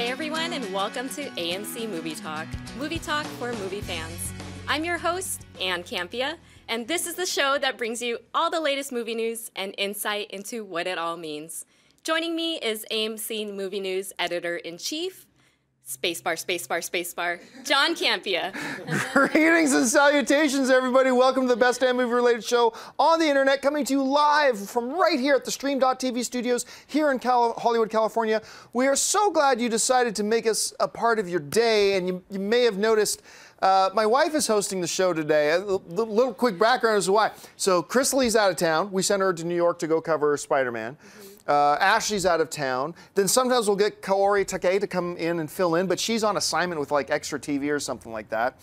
Hey everyone, and welcome to AMC Movie Talk for movie fans. I'm your host, Ann Campia, and this is the show that brings you all the latest movie news and insight into what it all means. Joining me is AMC Movie News Editor-in-Chief, spacebar, John Campia. Greetings and salutations, everybody. Welcome to the best damn movie-related show on the internet, coming to you live from right here at the Stream.tv studios here in Hollywood, California. We are so glad you decided to make us a part of your day, and you may have noticed my wife is hosting the show today. A little quick background as to why. So Chris Lee's out of town. We sent her to New York to go cover Spider-Man. Ashley's out of town. Then sometimes we'll get Kaori Take to come in and fill in, but she's on assignment with like extra TV or something like that.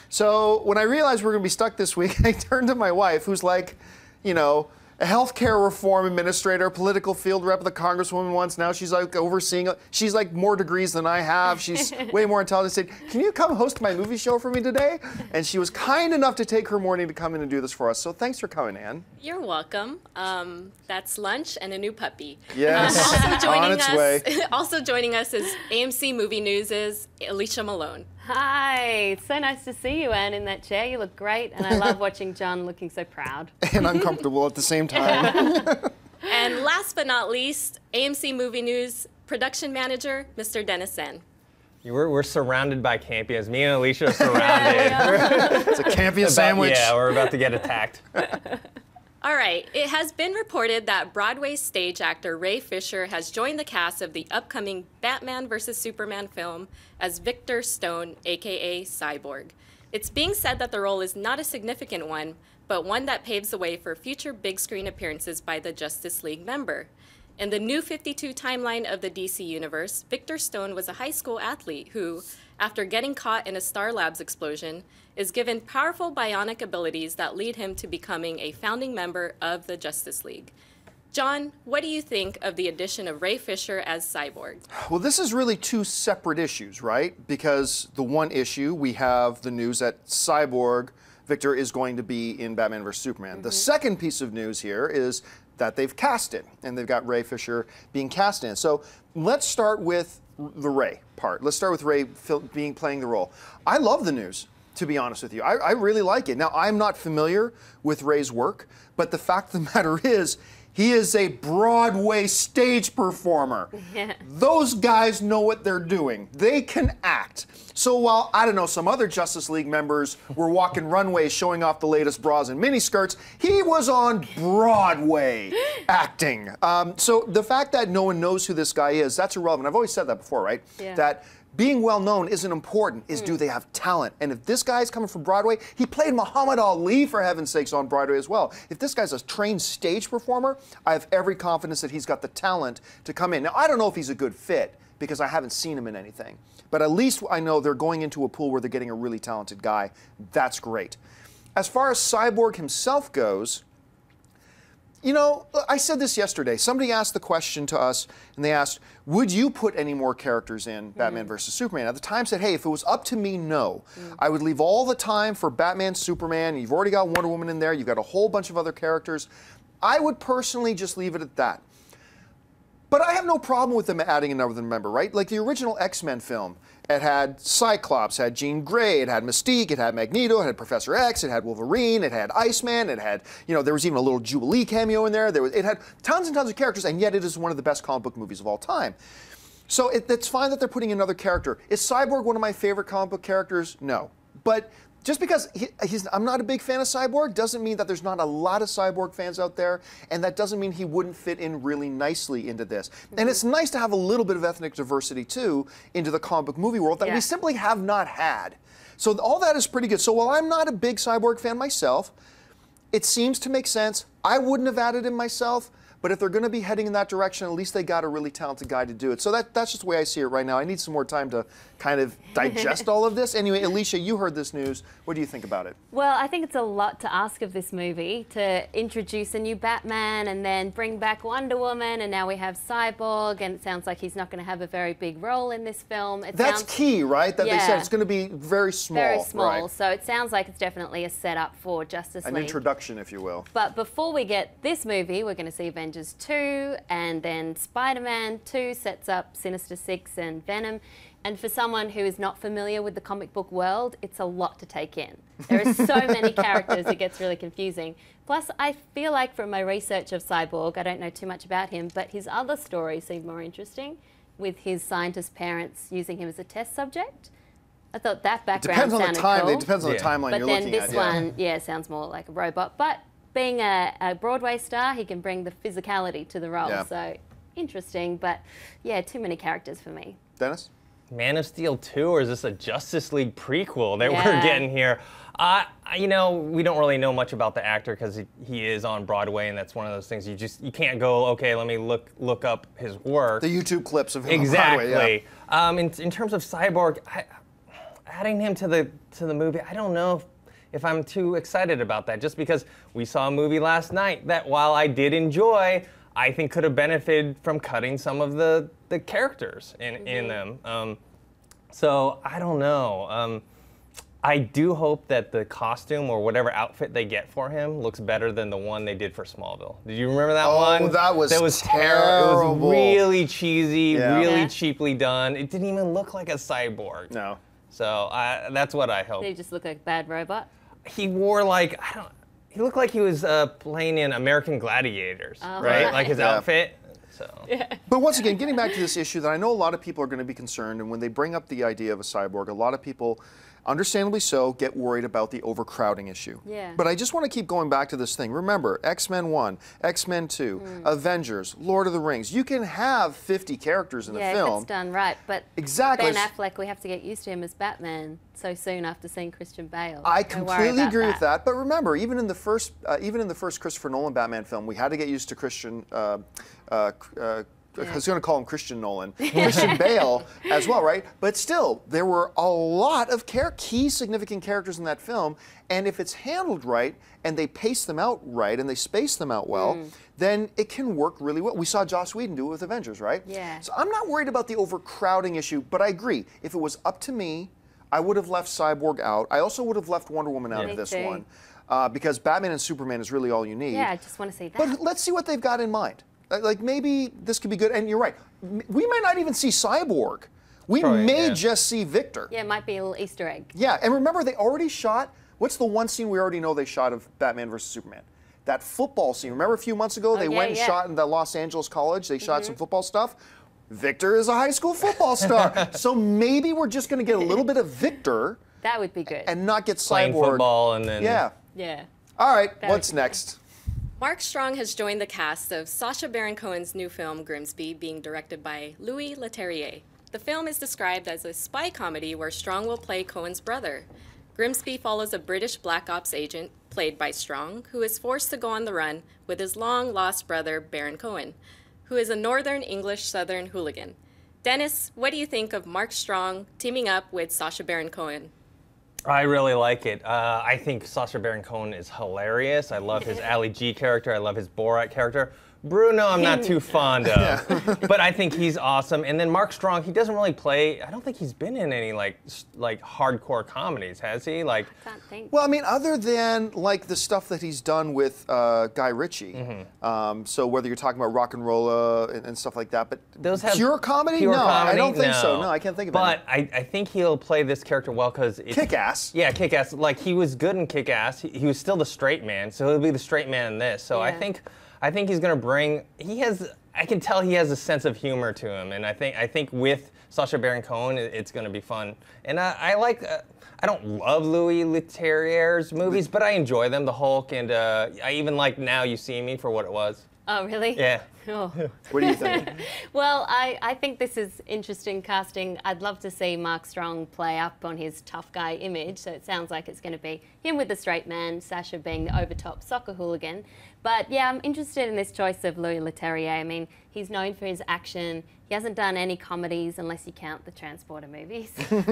So when I realized we're gonna be stuck this week, I turned to my wife, who's like, you know, a healthcare reform administrator, political field rep of the Congresswoman once. Now she's like overseeing, she's like more degrees than I have. She's way more intelligent. I said, can you come host my movie show for me today? And she was kind enough to take her morning to come in and do this for us. So thanks for coming, Ann. You're welcome. That's lunch and a new puppy. Yes, on its way. Also joining us is AMC Movie News' Alicia Malone. Hi, it's so nice to see you, Anne, in that chair. You look great, and I love watching John looking so proud. And uncomfortable at the same time. And last but not least, AMC Movie News Production Manager, Mr. Dennis Sen. We're surrounded by Campias. Me and Alicia are surrounded. It's a Campia sandwich. Yeah, we're about to get attacked. All right, it has been reported that Broadway stage actor Ray Fisher has joined the cast of the upcoming Batman vs. Superman film as Victor Stone, aka Cyborg. It's being said that the role is not a significant one, but one that paves the way for future big screen appearances by the Justice League member. In the New 52 timeline of the DC universe, Victor Stone was a high school athlete who, after getting caught in a Star Labs explosion, is given powerful bionic abilities that lead him to becoming a founding member of the Justice League. John, what do you think of the addition of Ray Fisher as Cyborg? Well, this is really two separate issues, right? Because the one issue, we have the news that Cyborg, Victor, is going to be in Batman vs. Superman. The second piece of news here is that they've cast it, and they've got Ray Fisher being cast in. So let's start with the Ray part. Let's start with Ray playing the role. I love the news, to be honest with you. I really like it. Now, I'm not familiar with Ray's work, but the fact of the matter is, he is a Broadway stage performer. Yeah. Those guys know what they're doing. They can act. So while, I don't know, some other Justice League members were walking runways showing off the latest bras and miniskirts, he was on Broadway acting. So the fact that no one knows who this guy is, that's irrelevant. I've always said that before, right? Yeah. That being well known isn't important, is do they have talent? And if this guy's coming from Broadway, he played Muhammad Ali, for heaven's sakes, on Broadway as well. If this guy's a trained stage performer, I have every confidence that he's got the talent to come in. Now, I don't know if he's a good fit, because I haven't seen him in anything. But at least I know they're going into a pool where they're getting a really talented guy. That's great. As far as Cyborg himself goes, you know, I said this yesterday. Somebody asked the question to us, and they asked, would you put any more characters in Batman vs. Superman? At the time said, hey, if it was up to me, no. I would leave all the time for Batman, Superman. You've already got Wonder Woman in there. You've got a whole bunch of other characters. I would personally just leave it at that. But I have no problem with them adding another member, right? Like the original X-Men film, it had Cyclops, had Jean Grey, it had Mystique, it had Magneto, it had Professor X, it had Wolverine, it had Iceman, it had, you know, there was even a little Jubilee cameo in there. It had tons and tons of characters, and yet it is one of the best comic book movies of all time. So it's fine that they're putting another character. Is Cyborg one of my favorite comic book characters? No. But just because I'm not a big fan of Cyborg doesn't mean that there's not a lot of Cyborg fans out there, and that doesn't mean he wouldn't fit in really nicely into this. And it's nice to have a little bit of ethnic diversity, too, into the comic book movie world that we simply have not had. So all that is pretty good. So while I'm not a big Cyborg fan myself, it seems to make sense. I wouldn't have added him myself, but if they're going to be heading in that direction, at least they got a really talented guy to do it. So that's just the way I see it right now. I need some more time to kind of digest all of this. Anyway, Alicia, you heard this news. What do you think about it? Well, I think it's a lot to ask of this movie, to introduce a new Batman and then bring back Wonder Woman, and now we have Cyborg, and it sounds like he's not going to have a very big role in this film. That's key, right? That they said it's going to be very small. Very small. Right? So it sounds like it's definitely a setup for Justice League. An introduction, if you will. But before we get this movie, we're going to see Avengers Avengers 2, and then Spider-Man 2 sets up Sinister Six and Venom. And for someone who is not familiar with the comic book world, it's a lot to take in. There are so many characters, it gets really confusing. Plus, I feel like from my research of Cyborg, I don't know too much about him, but his other story seemed more interesting, with his scientist parents using him as a test subject. I thought that background sounded cool. It depends on the timeline you're looking at. But then this one, sounds more like a robot. But being a Broadway star, he can bring the physicality to the role. So interesting, but yeah, too many characters for me. Dennis? Man of Steel 2, or is this a Justice League prequel that we're getting here? You know, we don't really know much about the actor because he is on Broadway, and that's one of those things you can't go, okay, let me look up his work. The YouTube clips of him exactly. on Broadway, In terms of Cyborg, adding him to the movie, I don't know if I'm too excited about that, just because we saw a movie last night that, while I did enjoy, I think could have benefited from cutting some of the characters in them. So I don't know. I do hope that the costume or whatever outfit they get for him looks better than the one they did for Smallville. Did you remember that one? Oh, that was terrible. It was really cheesy, really Yeah. cheaply done. It didn't even look like a cyborg. No. So that's what I hope. Did he just look like a bad robot? He wore like, he looked like he was playing in American Gladiators, right? Like his outfit. So. But once again, getting back to this issue that I know a lot of people are going to be concerned, and when they bring up the idea of a cyborg, a lot of people, understandably so, get worried about the overcrowding issue. Yeah. But I just want to keep going back to this thing. Remember, X-Men 1, X-Men 2, Avengers, Lord of the Rings. You can have 50 characters in a film. Yeah, if it's done right. But exactly. Ben Affleck, we have to get used to him as Batman so soon after seeing Christian Bale. I completely agree with that. But remember, even in the first Christopher Nolan Batman film, we had to get used to Christian. I was going to call him Christian Nolan, Christian Bale as well, right? But still, there were a lot of key significant characters in that film, and if it's handled right, and they pace them out right, and they space them out well, then it can work really well. We saw Joss Whedon do it with Avengers, right? Yeah. So I'm not worried about the overcrowding issue, but I agree. If it was up to me, I would have left Cyborg out. I also would have left Wonder Woman out of this one, because Batman and Superman is really all you need. Yeah, I just want to see that. But let's see what they've got in mind. Like, maybe this could be good. And you're right. We might not even see Cyborg. We may just see Victor. Yeah, it might be a little Easter egg. Yeah, and remember, they already shot, what's the one scene we already know they shot of Batman versus Superman? That football scene. Remember a few months ago, they went and shot in the Los Angeles college. They shot some football stuff. Victor is a high school football star. So maybe we're just going to get a little bit of Victor. That would be good. And not get Cyborg. Playing football and then... Yeah. All right, what's next? Mark Strong has joined the cast of Sacha Baron Cohen's new film, Grimsby, being directed by Louis Leterrier. The film is described as a spy comedy where Strong will play Cohen's brother. Grimsby follows a British Black Ops agent, played by Strong, who is forced to go on the run with his long-lost brother, Baron Cohen, who is a Northern English Southern hooligan. Dennis, what do you think of Mark Strong teaming up with Sacha Baron Cohen? I really like it. I think Sacha Baron Cohen is hilarious. I love his Ali G character. I love his Borat character. Bruno, I'm not too fond of, but I think he's awesome. And then Mark Strong, he doesn't really play. I don't think he's been in any like hardcore comedies, has he? Like, Can't think. Well, I mean, other than like the stuff that he's done with Guy Ritchie. So whether you're talking about Rock and Rolla and stuff like that, but those have pure comedy? pure No, comedy? I don't think so. No. No, I can't think of it. But I think he'll play this character well because it's Kick-Ass. Yeah, Kick-Ass. Like he was good in Kick-Ass. He was still the straight man, so he'll be the straight man in this. So I think he's gonna bring. I can tell he has a sense of humor to him, and I think with Sacha Baron Cohen, it's gonna be fun. And I like. I don't love Louis Leterrier's movies, but I enjoy them. The Hulk, and I even like Now You See Me for what it was. Oh, really? Yeah. Oh. What do you think? Well, I think this is interesting casting. I'd love to see Mark Strong play up on his tough guy image, so it sounds like it's going to be him with the straight man, Sacha being the overtop soccer hooligan. But yeah, I'm interested in this choice of Louis Leterrier. I mean, he's known for his action. He hasn't done any comedies unless you count the Transporter movies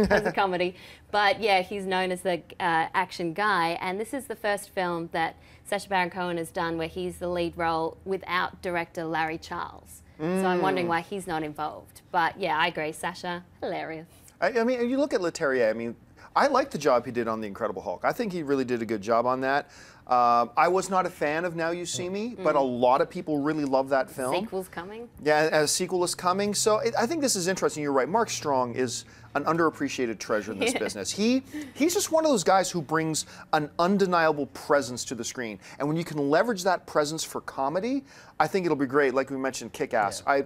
as a comedy. But yeah, he's known as the action guy, and this is the first film that Sacha Baron Cohen has done where he's the lead role without director Larry Charles. So I'm wondering why he's not involved. But yeah, I agree. Sacha, hilarious. I mean, you look at Leterrier. I mean, I like the job he did on The Incredible Hulk. I think he really did a good job on that. I was not a fan of Now You See Me, but a lot of people really love that film. Sequel's coming. Yeah, a sequel is coming. So I think this is interesting. You're right. Mark Strong is an underappreciated treasure in this business. He's just one of those guys who brings an undeniable presence to the screen. And when you can leverage that presence for comedy, I think it'll be great. Like we mentioned, Kick-Ass. Yeah.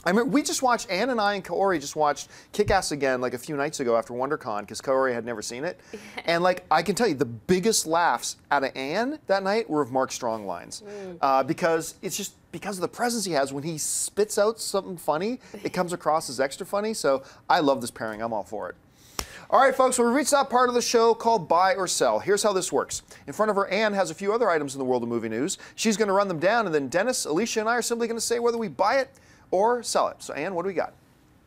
I mean, we just watched, Ann and I and Kaori just watched Kick-Ass again like a few nights ago after WonderCon because Kaori had never seen it. And like, I can tell you, the biggest laughs out of Ann that night were of Mark Strong lines. Because it's just because of the presence he has. When he spits out something funny, it comes across as extra funny. So I love this pairing. I'm all for it. All right, folks, so we reached that part of the show called Buy or Sell. Here's how this works. In front of her, Ann has a few other items in the world of movie news. She's going to run them down, and then Dennis, Alicia, and I are simply going to say whether we buy it or sell it. So, Ann, what do we got?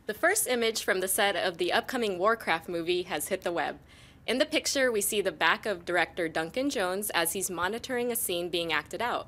The first image from the set of the upcoming WARCRAFT movie has hit the web. In the picture, we see the back of director Duncan Jones as he's monitoring a scene being acted out.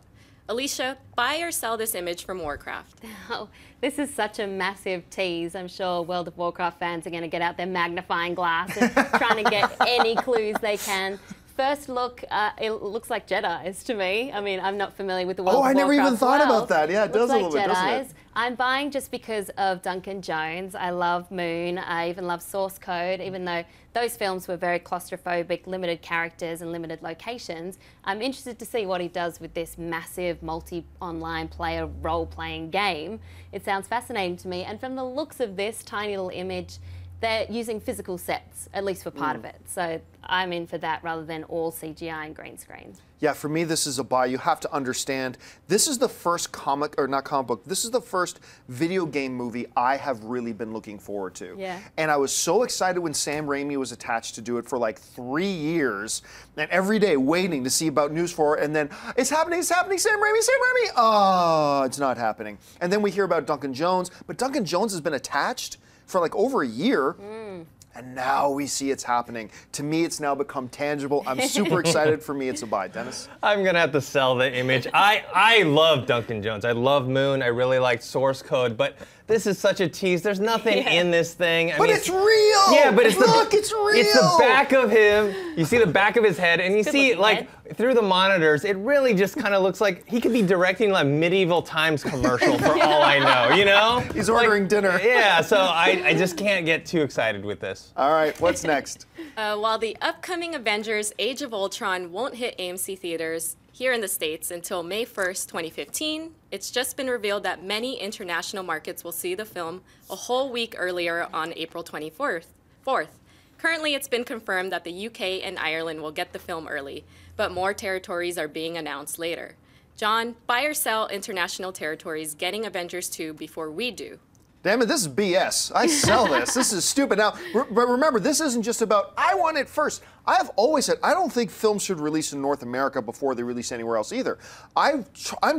Alicia, buy or sell this image from WARCRAFT? Oh, this is such a massive tease. I'm sure World of Warcraft fans are going to get out their magnifying glass and trying to get any clues they can. First look, it looks like Jedis to me. I mean, I'm not familiar with the World of Warcraft. Oh, I never even thought about that. Yeah, it does looks a little like bit, doesn't Jedis. it? I'm buying just because of Duncan Jones. I love Moon. I even love Source Code, even though those films were very claustrophobic, limited characters and limited locations. I'm interested to see what he does with this massive multi-online player role-playing game. It sounds fascinating to me. And from the looks of this tiny little image, they're using physical sets, at least for part of it. So I'm in for that rather than all CGI and green screen. Yeah, for me, this is a buy. You have to understand, this is the first comic, or not comic book, this is the first video game movie I have really been looking forward to. Yeah. And I was so excited when Sam Raimi was attached to do it for like 3 years, and every day waiting to see about news for it, and then, it's happening, Sam Raimi, oh, it's not happening. And then we hear about Duncan Jones, but Duncan Jones has been attached for like over a year. And now we see it's happening. To me, it's now become tangible. I'm super excited. For me, it's a buy. Dennis? I'm going to have to sell the image. I love Duncan Jones. I love Moon. I really liked Source Code. But this is such a tease. There's nothing in this thing. But it's real! Yeah, but it's Look, it's real! It's the back of him. You see the back of his head, and you see, like, through the monitors, it really just kind of looks like he could be directing like medieval times commercial for all I know, you know? He's ordering dinner. Yeah, so I just can't get too excited with this. All right, what's next? While the upcoming Avengers Age of Ultron won't hit AMC theaters here in the States until May 1st, 2015, it's just been revealed that many international markets will see the film a whole week earlier on April 24th. Currently, it's been confirmed that the UK and Ireland will get the film early, but more territories are being announced later. John, buy or sell international territories getting Avengers 2 before we do? Damn it, this is BS. I sell this. This is stupid. Now, but remember, this isn't just about, I want it first. I have always said, I don't think films should release in North America before they release anywhere else either. I'm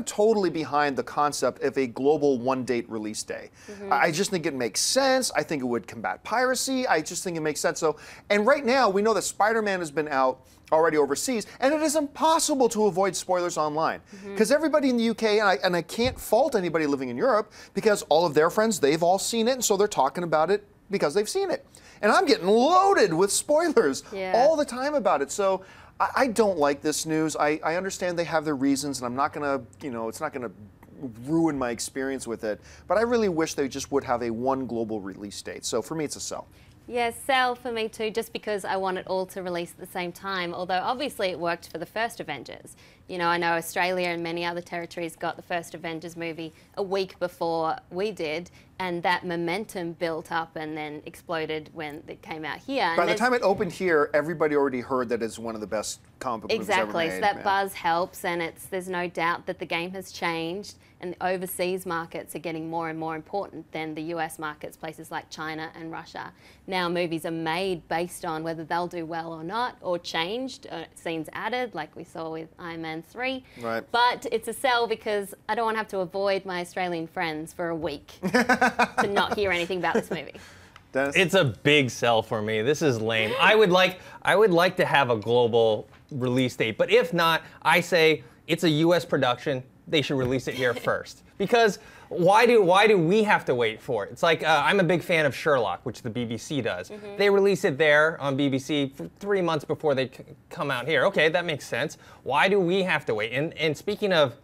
totally behind the concept of a global one-date release day. I just think it makes sense. I think it would combat piracy. I just think it makes sense. So, and right now, we know that Spider-Man has been out already overseas, and it is impossible to avoid spoilers online. Because everybody in the UK, and I can't fault anybody living in Europe, because all of their friends, they've all seen it, and so they're talking about it because they've seen it. And I'm getting loaded with spoilers all the time about it. So I don't like this news. I understand they have their reasons, and I'm not gonna, it's not gonna ruin my experience with it, but I really wish they just would have a one global release date. So for me, it's a sell. Yeah, sell for me too, just because I want it all to release at the same time, although obviously it worked for the first Avengers. You know, I know Australia and many other territories got the first Avengers movie a week before we did, and that momentum built up and then exploded when it came out here. By the time it opened here, everybody already heard that it's one of the best comic book movies ever made. Exactly, so that buzz helps, and there's no doubt that the game has changed, and the overseas markets are getting more and more important than the US markets, places like China and Russia. Now movies are made based on whether they'll do well or not, or changed, scenes added, like we saw with Iron Man 3. Right. But it's a sell because I don't want to have to avoid my Australian friends for a week to not hear anything about this movie. Dennis? It's a big sell for me. This is lame. I would like to have a global release date, but if not, I say it's a US production. they should release it here first. Because why do we have to wait for it? It's like, I'm a big fan of Sherlock, which the BBC does. They release it there on BBC for 3 months before they come out here. Okay, that makes sense. Why do we have to wait? And speaking of,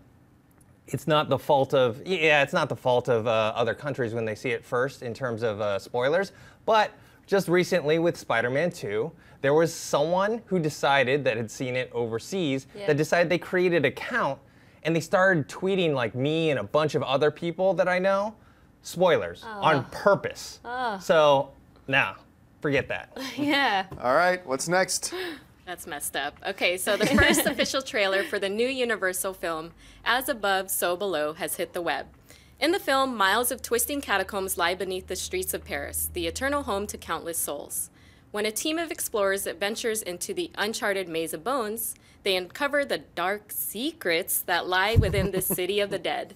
it's not the fault of, other countries when they see it first in terms of spoilers, but just recently with Spider-Man 2, there was someone who decided that had seen it overseas that decided they created an account and they started tweeting like me and a bunch of other people that I know, spoilers on purpose. So, nah, forget that. Yeah. All right, what's next? That's messed up. Okay, so the first official trailer for the new Universal film, As Above, So Below, has hit the web. In the film, miles of twisting catacombs lie beneath the streets of Paris, the eternal home to countless souls. When a team of explorers adventures into the uncharted maze of bones, they uncover the dark secrets that lie within this city of the dead.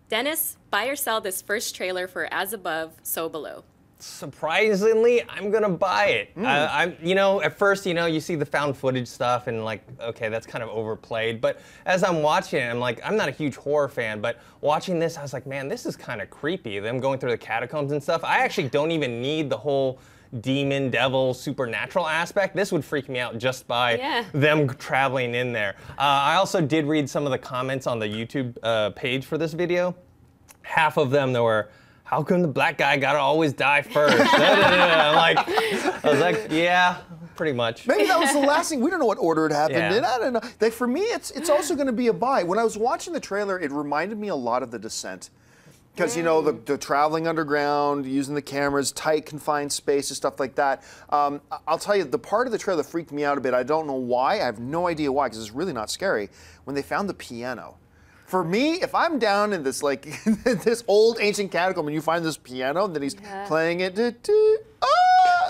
Dennis, buy or sell this first trailer for As Above, So Below. Surprisingly, I'm gonna buy it. At first, you see the found footage stuff and like, okay, that's kind of overplayed. But as I'm watching it, I'm like, I'm not a huge horror fan, but watching this, I was like, man, this is kind of creepy. Them going through the catacombs and stuff. I actually don't even need the whole demon, devil, supernatural aspect. This would freak me out just by them traveling in there. I also did read some of the comments on the YouTube page for this video. Half of them, there were, how come the black guy gotta always die first? I was like, yeah, pretty much. Maybe that was the last thing. We don't know what order it happened in. I don't know. For me, it's also going to be a buy. When I was watching the trailer, it reminded me a lot of The Descent. Because, the traveling underground, using the cameras, tight, confined spaces, stuff like that. I'll tell you, the part of the trailer that freaked me out a bit, I don't know why. I have no idea why, because it's really not scary. When they found the piano. For me, if I'm down in this this old ancient catacomb and you find this piano and then he's playing it,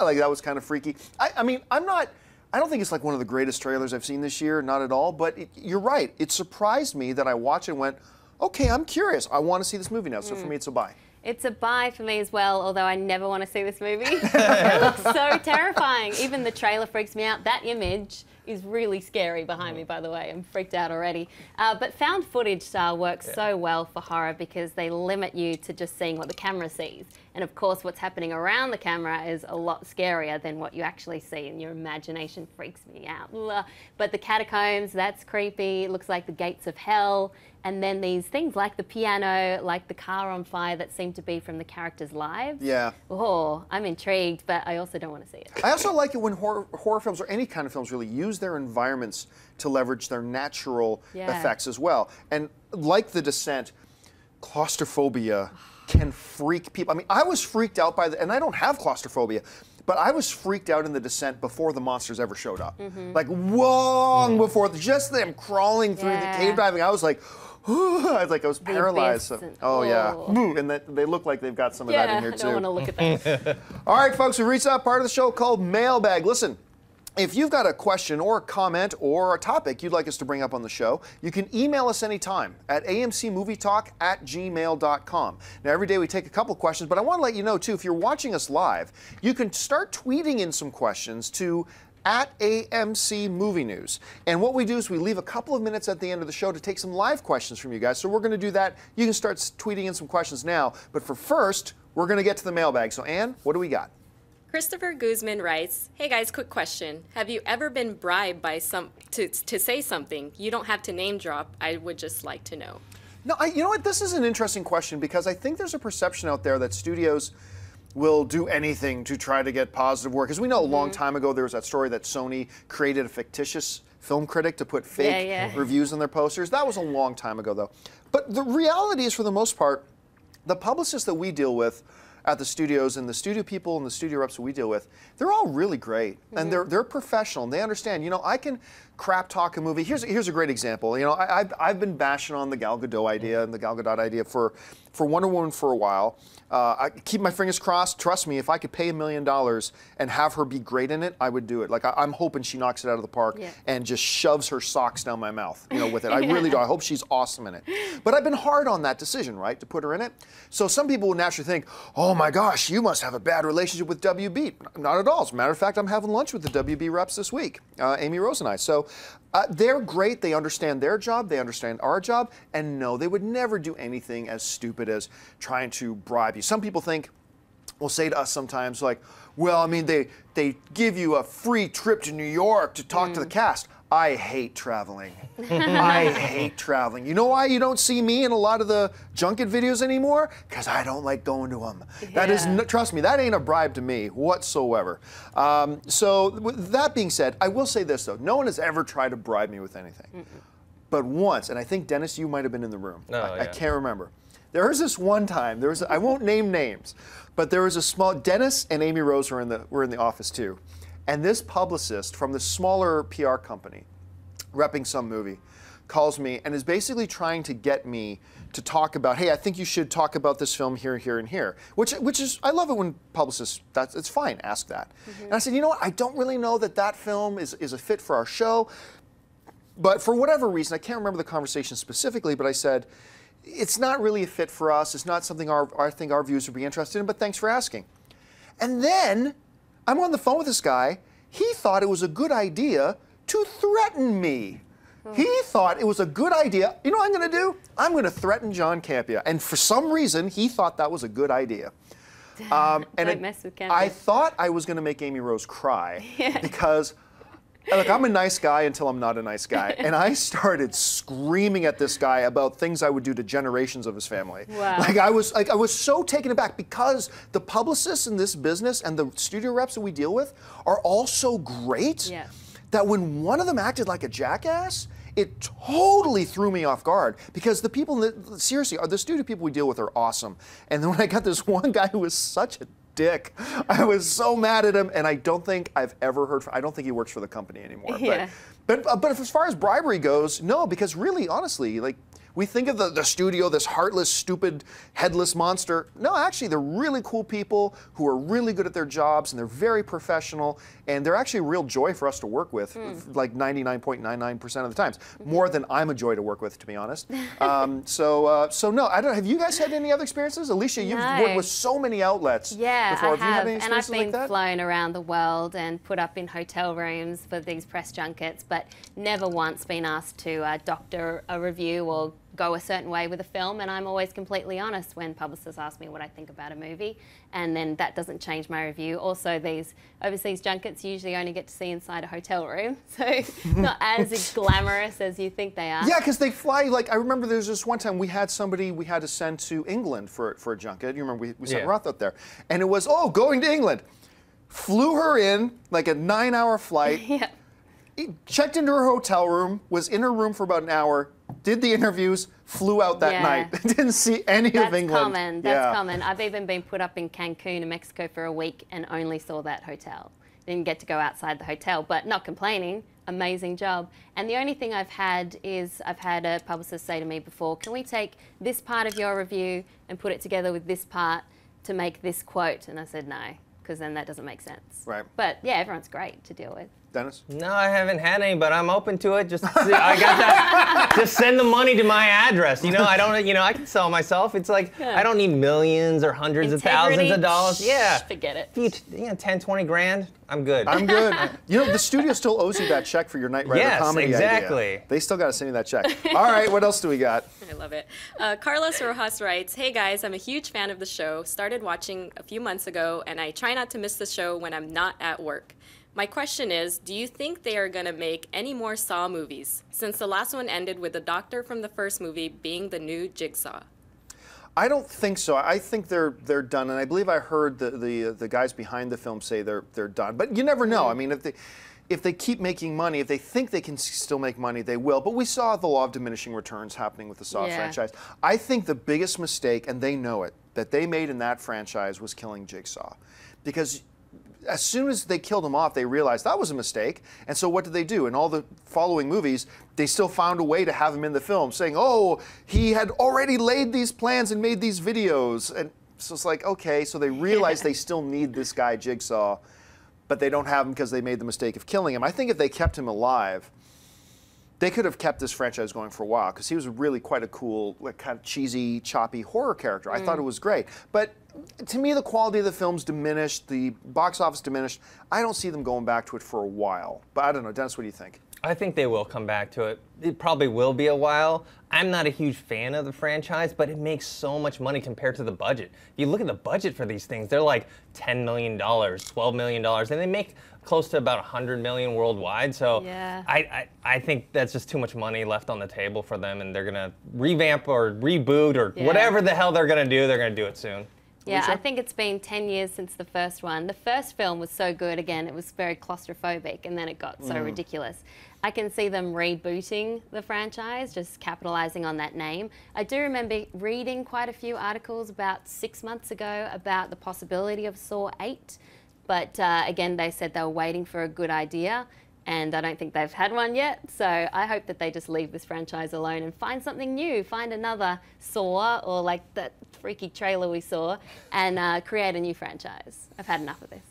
like that was kind of freaky. I don't think it's like one of the greatest trailers I've seen this year, not at all, but you're right. It surprised me that I watched it and went, okay, I'm curious. I want to see this movie now, so for me it's a buy. It's a buy for me as well, although I never want to see this movie. It looks so terrifying. Even the trailer freaks me out. That image is really scary behind me, by the way. I'm freaked out already. But found footage style works so well for horror because they limit you to just seeing what the camera sees. And of course, what's happening around the camera is a lot scarier than what you actually see, and your imagination freaks me out. But the catacombs, that's creepy. It looks like the gates of hell. And then these things like the piano, like the car on fire that seem to be from the characters' lives. Yeah. Oh, I'm intrigued, but I also don't want to see it. I also like it when horror films, or any kind of films really, use their environments to leverage their natural effects as well. And like The Descent, claustrophobia can freak people. I mean, I was freaked out by and I don't have claustrophobia, but I was freaked out in The Descent before the monsters ever showed up. Like long before, just them crawling through the cave diving, I was like, I was paralyzed. And they look like they've got some of that in here too. I don't want to look at that. All right, folks, we reached that part of the show called Mailbag. Listen, if you've got a question or a comment or a topic you'd like us to bring up on the show, you can email us anytime at amcmovietalk@gmail.com. Now, every day we take a couple questions, but I want to let you know, too, if you're watching us live, you can start tweeting in some questions to @AMC Movie News. And what we do is we leave a couple of minutes at the end of the show to take some live questions from you guys. So we're going to do that. You can start tweeting in some questions now. But for first, we're going to get to the mailbag. So, Ann, what do we got? Christopher Guzman writes, hey guys, quick question. Have you ever been bribed by to say something? You don't have to name drop. I would just like to know. No, you know what? This is an interesting question because I think there's a perception out there that studios will do anything to try to get positive work. Because we know a long time ago there was that story that Sony created a fictitious film critic to put fake reviews on their posters. That was a long time ago, though. But the reality is, for the most part, the publicists that we deal with at the studios and the studio people and the studio reps that we deal with, they're all really great. And they're professional and they understand, I can crap talk a movie. Here's a great example. I've been bashing on the Gal Gadot idea and the Gal Gadot idea for Wonder Woman for a while. I keep my fingers crossed. Trust me, if I could pay $1 million and have her be great in it, I would do it. Like I'm hoping she knocks it out of the park and just shoves her socks down my mouth, with it. I really do. I hope she's awesome in it. But I've been hard on that decision, right, to put her in it. So some people would naturally think, oh, oh my gosh, you must have a bad relationship with WB. Not at all. As a matter of fact, I'm having lunch with the WB reps this week, Amy Rose and I. So they're great. They understand their job. They understand our job. And no, they would never do anything as stupid as trying to bribe you. Some people will say to us sometimes like, well, I mean, they give you a free trip to New York to talk to the cast. I hate traveling. I hate traveling. You know why you don't see me in a lot of the junket videos anymore? Because I don't like going to them. That is, trust me, that ain't a bribe to me whatsoever. So with that being said, I will say this though, no one has ever tried to bribe me with anything. But once, and I think Dennis, you might have been in the room. I can't remember. There was this one time, I won't name names, but there was a small, Dennis and Amy Rose were in the office too. And this publicist from the smaller PR company, repping some movie, calls me and is basically trying to get me to talk about, hey, I think you should talk about this film here, here, and here. Which is, I love it when publicists, it's fine, ask that. And I said, you know what, I don't really know that film is a fit for our show. But for whatever reason, I can't remember the conversation specifically, but I said, it's not really a fit for us. It's not something I think our viewers would be interested in, but thanks for asking. And then I'm on the phone with this guy. He thought it was a good idea to threaten me. He thought it was a good idea. You know what I'm going to do? I'm going to threaten John Campea. And for some reason, he thought that was a good idea. Don't mess with Campea. I thought I was going to make Amy Rose cry because, look, I'm a nice guy until I'm not a nice guy. And I started screaming at this guy about things I would do to generations of his family. Wow. I was so taken aback because the publicists in this business and the studio reps that we deal with are all so great that when one of them acted like a jackass, it totally threw me off guard because the people, seriously, the studio people we deal with are awesome. And then when I got this one guy who was such a dick, I was so mad at him, and I don't think I've ever heard I don't think he works for the company anymore. But as far as bribery goes, no, because really, honestly, like, we think of the studio, this heartless, stupid, headless monster. No, actually, they're really cool people who are really good at their jobs, and they're very professional, and they're actually a real joy for us to work with, like 99.99% of the times. More than I'm a joy to work with, to be honest. So no, I don't. Have you guys had any other experiences? Alicia, you've worked with so many outlets before. I have you had any and I've experiences like been that? flown around the world and put up in hotel rooms for these press junkets, but never once been asked to doctor a review or go a certain way with a film, and I'm always completely honest when publicists ask me what I think about a movie, and then that doesn't change my review. Also, these overseas junkets you usually only get to see inside a hotel room, so not as glamorous as you think they are. Yeah, because they fly, like, I remember there was this one time we had somebody we had to send to England for a junket. You remember we sent Roth out there, and it was, oh, going to England. Flew her in, like a 9-hour flight, checked into her hotel room, was in her room for about an hour, did the interviews, flew out that night. Didn't see any of England. That's common. That's common. I've even been put up in Cancun in Mexico for a week and only saw that hotel. Didn't get to go outside the hotel, but not complaining. Amazing job. And the only thing I've had is I've had a publicist say to me before, can we take this part of your review and put it together with this part to make this quote? And I said no, because then that doesn't make sense. Right. But yeah, everyone's great to deal with. Dennis? No, I haven't had any, but I'm open to it. Just I got that. Just send the money to my address. You know, I don't. You know, I can sell myself. It's like I don't need millions or hundreds of thousands of dollars. Yeah, forget it. You know, 10, 20 grand. I'm good. I'm good. You know, the studio still owes you that check for your Night Rider comedy exactly. idea. They still got to send you that check. All right, what else do we got? I love it. Carlos Rojas writes, hey guys, I'm a huge fan of the show. Started watching a few months ago, and I try not to miss the show when I'm not at work. My question is, do you think they are going to make any more Saw movies, since the last one ended with the doctor from the first movie being the new Jigsaw? I don't think so. I think they're done, and I believe I heard the guys behind the film say they're done. But you never know. I mean, if they keep making money, if they think they can still make money, they will. But we saw the law of diminishing returns happening with the Saw franchise. I think the biggest mistake, and they know it, that they made in that franchise was killing Jigsaw, because as soon as they killed him off, they realized that was a mistake. And so what did they do? In all the following movies, they still found a way to have him in the film, saying, oh, he had already laid these plans and made these videos. And so it's like, okay, so they realize they still need this guy, Jigsaw, but they don't have him because they made the mistake of killing him. I think if they kept him alive, they could have kept this franchise going for a while because he was really quite a cool, like, kind of cheesy, choppy horror character. I thought it was great. But to me, the quality of the film's diminished, the box office diminished. I don't see them going back to it for a while. But I don't know. Dennis, what do you think? I think they will come back to it. It probably will be a while. I'm not a huge fan of the franchise, but it makes so much money compared to the budget. If you look at the budget for these things, they're like $10 million, $12 million, and they make close to about $100 million worldwide. So Yeah. I think that's just too much money left on the table for them, and they're gonna revamp or reboot or whatever the hell they're gonna do. They're gonna do it soon. Yeah, I think it's been 10 years since the first one. The first film was so good, again, it was very claustrophobic, and then it got so ridiculous. I can see them rebooting the franchise, just capitalizing on that name. I do remember reading quite a few articles about 6 months ago about the possibility of Saw 8, but again, they said they were waiting for a good idea, and I don't think they've had one yet, so I hope that they just leave this franchise alone and find something new, find another Saw, or like that freaky trailer we saw, and create a new franchise. I've had enough of this.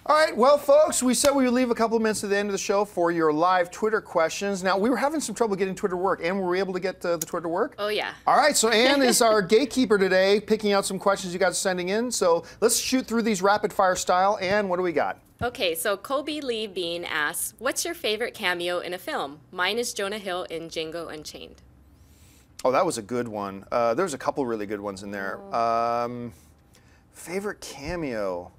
All right, well, folks, we said we would leave a couple of minutes at the end of the show for your live Twitter questions. Now, we were having some trouble getting Twitter to work. Anne, were we able to get the Twitter to work? Oh, yeah. All right, so Anne is our gatekeeper today, picking out some questions you guys are sending in. So let's shoot through these rapid fire style. Anne, what do we got? Okay, so Kobe Lee Bean asks, what's your favorite cameo in a film? Mine is Jonah Hill in Django Unchained. Oh, that was a good one. There's a couple really good ones in there. Favorite cameo?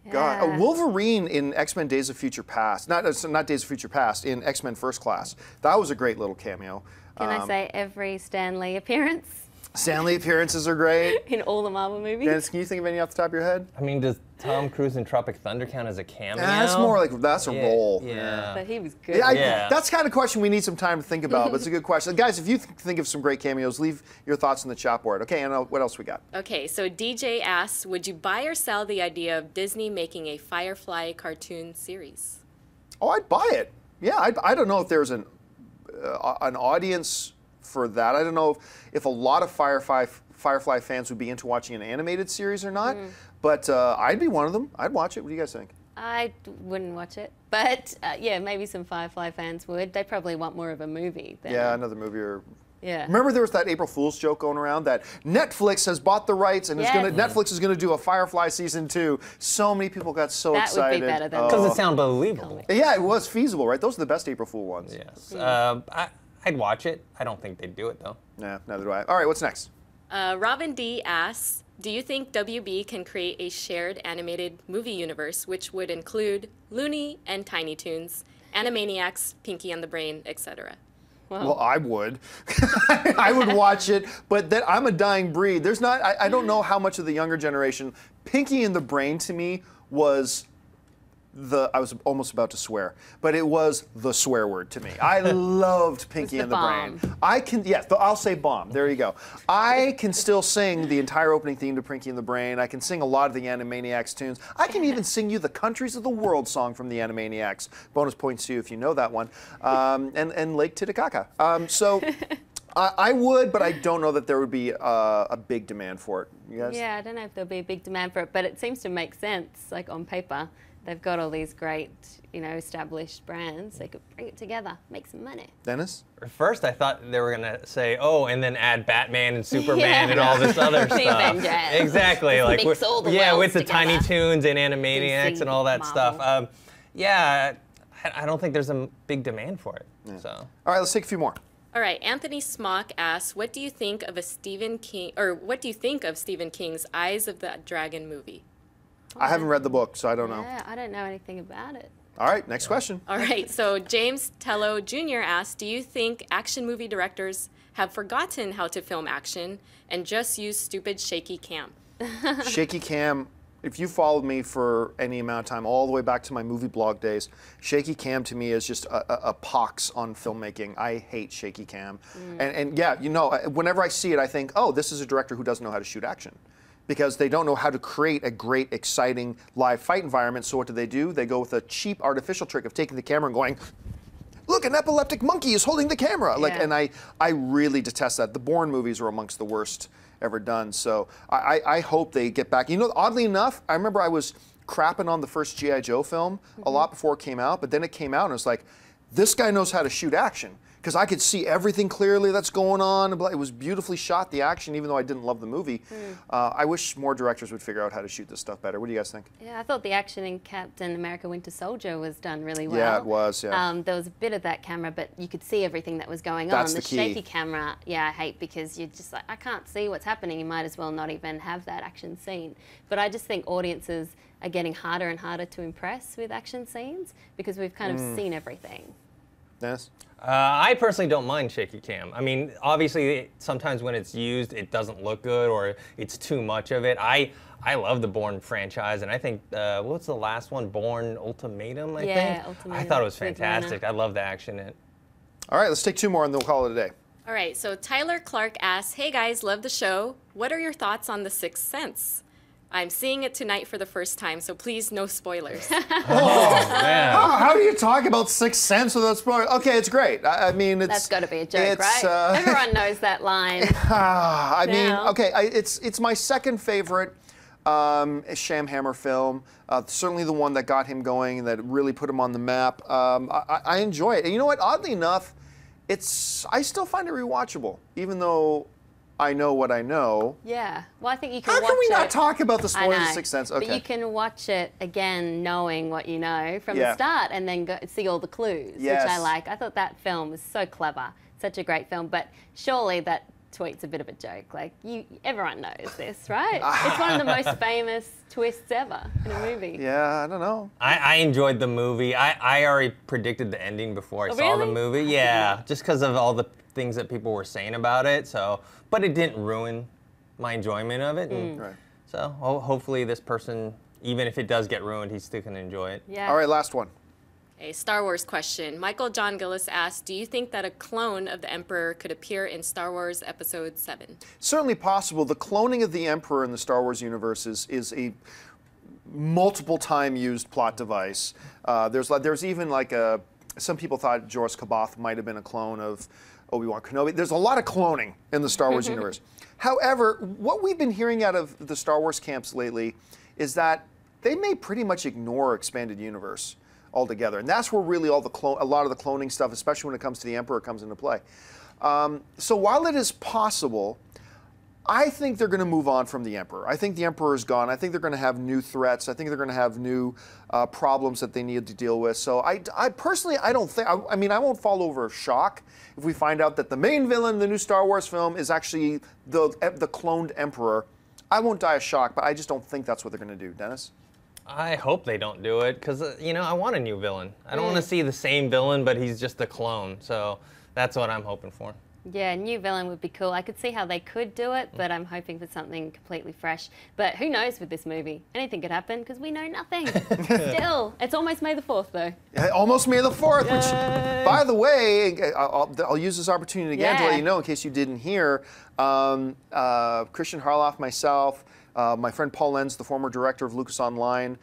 God, Yeah. Wolverine in X-Men Days of Future Past. Not Days of Future Past, in X-Men First Class. That was a great little cameo. Can I say every Stan Lee appearance Stanley appearances are great. in all the Marvel movies? Dennis, can you think of any off the top of your head? I mean, does Tom Cruise in Tropic Thunder count as a cameo? That's more like, that's a role. Yeah. But he was good. Yeah, that's the kind of question we need some time to think about, but it's a good question. Guys, if you think of some great cameos, leave your thoughts in the chat board. Okay, Anna, what else we got? Okay, so DJ asks, would you buy or sell the idea of Disney making a Firefly cartoon series? Oh, I'd buy it. Yeah, I don't know if there's an audience for that. I don't know if a lot of Firefly fans would be into watching an animated series or not, but I'd be one of them. I'd watch it. What do you guys think? I wouldn't watch it, but yeah, maybe some Firefly fans would. They probably want more of a movie. Than, Yeah, another movie or... Yeah. Remember there was that April Fool's joke going around that Netflix has bought the rights and Netflix is going to do a Firefly season 2. So many people got so That excited. would be better than Doesn't sound believable. Yeah, it was feasible, right? Those are the best April Fool ones. Yes. I'd watch it. I don't think they'd do it, though. Yeah, neither do I. All right, what's next? Robin D asks, do you think WB can create a shared animated movie universe which would include Looney and Tiny Toons, Animaniacs, Pinky and the Brain, etc.? Well, I would. I would watch it, but then I'm a dying breed. There's not, I don't know how much of the younger generation, Pinky and the Brain to me was I was almost about to swear, but it was the swear word to me. I loved Pinky and the Brain. I'll say bomb. There you go. I can still sing the entire opening theme to Pinky and the Brain. I can sing a lot of the Animaniacs tunes. I can even sing you the Countries of the World song from the Animaniacs. Bonus points to you if you know that one. And Lake Titicaca. So I would, but I don't know that there would be a big demand for it. You guys? Yeah, I don't know if there'll be a big demand for it, but it seems to make sense, like on paper. They've got all these great, established brands. They could bring it together, make some money. Dennis? At first, I thought they were going to say, oh, and then add Batman and Superman and all this other The stuff. Avengers. Exactly. Just like mix all the with worlds the together. Tiny Toons and Animaniacs DC, and all that Marvel. stuff. I don't think there's a big demand for it. So. All right, let's take a few more. All right, Anthony Smock asks, what do you think of Stephen King's Eyes of the Dragon movie? I haven't read the book, so I don't know. Yeah, I don't know anything about it. All right, next question. All right, so James Tello Jr. asks, do you think action movie directors have forgotten how to film action and just use stupid shaky cam? Shaky cam, if you followed me for any amount of time, all the way back to my movie blog days, shaky cam to me is just a pox on filmmaking. I hate shaky cam. And yeah, whenever I see it, I think, oh, this is a director who doesn't know how to shoot action. Because they don't know how to create a great, exciting live fight environment. So what do? They go with a cheap artificial trick of taking the camera and going, look, an epileptic monkey is holding the camera. Yeah. And I really detest that. The Bourne movies are amongst the worst ever done. So I hope they get back. Oddly enough, I remember I was crapping on the first G.I. Joe film a lot before it came out, but then it came out and it was like, this guy knows how to shoot action. because I could see everything clearly that's going on. It was beautifully shot, the action, even though I didn't love the movie. I wish more directors would figure out how to shoot this stuff better. What do you guys think? Yeah, I thought the action in Captain America Winter Soldier was done really well. Yeah, it was, yeah. There was a bit of that camera, but you could see everything that was going That's on. the key. Shaky camera, yeah, I hate, because you're just like, I can't see what's happening. You might as well not even have that action scene. But I just think audiences are getting harder and harder to impress with action scenes because we've kind of seen everything. Dennis? I personally don't mind shaky cam. I mean, obviously, sometimes when it's used, it doesn't look good or it's too much of it. I love the Bourne franchise, and I think, what's the last one? Bourne Ultimatum, I think? Ultimatum. I thought it was fantastic. I love the action in it. All right, let's take 2 more and then we'll call it a day. All right, so Tyler Clark asks, hey guys, love the show. What are your thoughts on The Sixth Sense? I'm seeing it tonight for the first time, so please no spoilers. Man. How do you talk about Sixth Sense without spoilers? Okay, it's great. I mean, it's... That's got to be a joke, right? Everyone knows that line. I mean, Now. okay, it's my second favorite Shamhammer film. Certainly the one that got him going and that really put him on the map. I enjoy it. And you know what? Oddly enough, I still find it rewatchable, even though I know what I know. Yeah. Well, I think you can How watch can we it. not talk about the I spoilers of know, Sixth Sense? Okay. but you can watch it again knowing what you know from Yeah. the start and then go see all the clues, Yes. which I like. I thought that film was so clever. Such a great film. But surely that tweet's a bit of a joke. Like, everyone knows this, right? It's one of the most famous twists ever in a movie. Yeah, I don't know. I enjoyed the movie. I already predicted the ending before I saw the really? movie. Yeah, just because of all the things that people were saying about it. So, but it didn't ruin my enjoyment of it. And Right. so hopefully this person, even if it does get ruined, he's still gonna enjoy it. Yeah. All right, last one. A Star Wars question. Michael John Gillis asked, do you think that a clone of the Emperor could appear in Star Wars Episode 7? Certainly possible. The cloning of the Emperor in the Star Wars universe is a multiple time used plot device. There's even like some people thought Jorah Kaboth might have been a clone of Obi-Wan Kenobi. There's a lot of cloning in the Star Wars universe. However, what we've been hearing out of the Star Wars camps lately is that they may pretty much ignore expanded universe altogether, and that's where really a lot of the cloning stuff, especially when it comes to the Emperor, comes into play. So while it is possible, I think they're going to move on from the Emperor. I think the Emperor is gone. I think they're going to have new threats. I think they're going to have new problems that they need to deal with. So I personally, I don't think, I mean, I won't fall over shock if we find out that the main villain in the new Star Wars film is actually the cloned Emperor. I won't die of shock, but I just don't think that's what they're going to do. Dennis? I hope they don't do it, because, I want a new villain. I don't want to see the same villain, but he's just a clone. So that's what I'm hoping for. Yeah, a new villain would be cool. I could see how they could do it, but I'm hoping for something completely fresh. But who knows with this movie? Anything could happen because we know nothing. Still, it's almost May the 4th, though. Almost May the 4th, which, by the way, I'll use this opportunity again to let you know, in case you didn't hear, Christian Harloff, myself, my friend Paul Lenz, the former director of Lucas Online,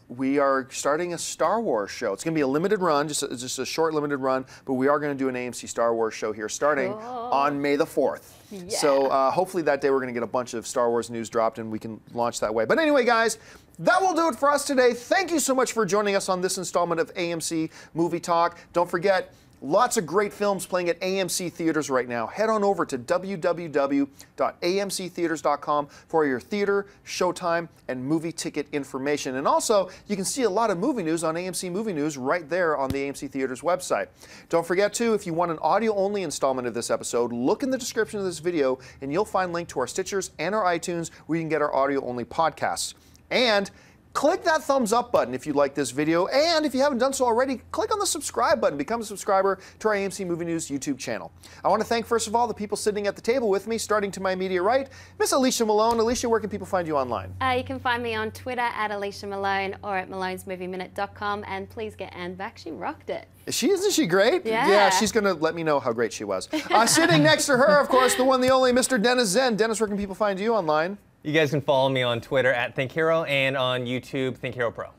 we are starting a Star Wars show. It's going to be a limited run, just a short limited run, but we are going to do an AMC Star Wars show here starting on May the 4th. Yeah. So hopefully that day we're going to get a bunch of Star Wars news dropped and we can launch that way. But anyway, guys, that will do it for us today. Thank you so much for joining us on this installment of AMC Movie Talk. Don't forget, lots of great films playing at AMC Theaters right now. Head on over to www.amctheaters.com for your theater, showtime, and movie ticket information. And also, you can see a lot of movie news on AMC Movie News right there on the AMC Theaters website. Don't forget, too, if you want an audio-only installment of this episode, look in the description of this video, and you'll find a link to our Stitchers and our iTunes where you can get our audio-only podcasts. And click that thumbs up button if you like this video, and if you haven't done so already, click on the subscribe button. Become a subscriber to our AMC Movie News YouTube channel. I want to thank, first of all, the people sitting at the table with me, starting to my immediate right, Miss Alicia Malone. Alicia, where can people find you online? You can find me on Twitter at Alicia Malone or at malonesmovieminute.com, and please get Anne back. She rocked it. Isn't she great? Yeah. Yeah, she's going to let me know how great she was. Sitting next to her, of course, the one, the only, Mr. Dennis Zen. Dennis, where can people find you online? You guys can follow me on Twitter at ThinkHero and on YouTube, ThinkHero Pro.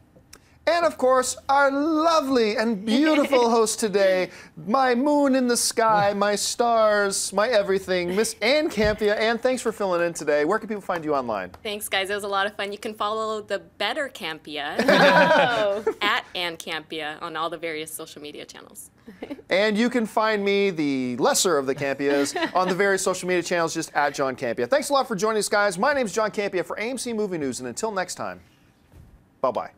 And of course, our lovely and beautiful host today, my moon in the sky, my stars, my everything, Miss Ann Campia. Ann, thanks for filling in today. Where can people find you online? Thanks, guys. It was a lot of fun. You can follow the better Campia at Ann Campia on all the various social media channels. And you can find me, the lesser of the Campias, on the various social media channels, just at John Campia. Thanks a lot for joining us, guys. My name's John Campia for AMC Movie News, and until next time, bye-bye.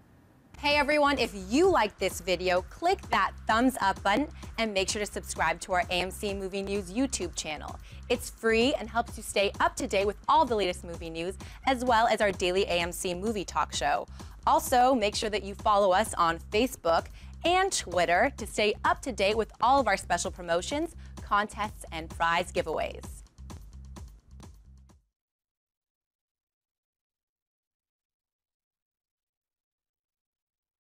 Hey everyone, if you liked this video, click that thumbs up button and make sure to subscribe to our AMC Movie News YouTube channel. It's free and helps you stay up to date with all the latest movie news, as well as our daily AMC Movie Talk show. Also, make sure that you follow us on Facebook and Twitter to stay up to date with all of our special promotions, contests, and prize giveaways.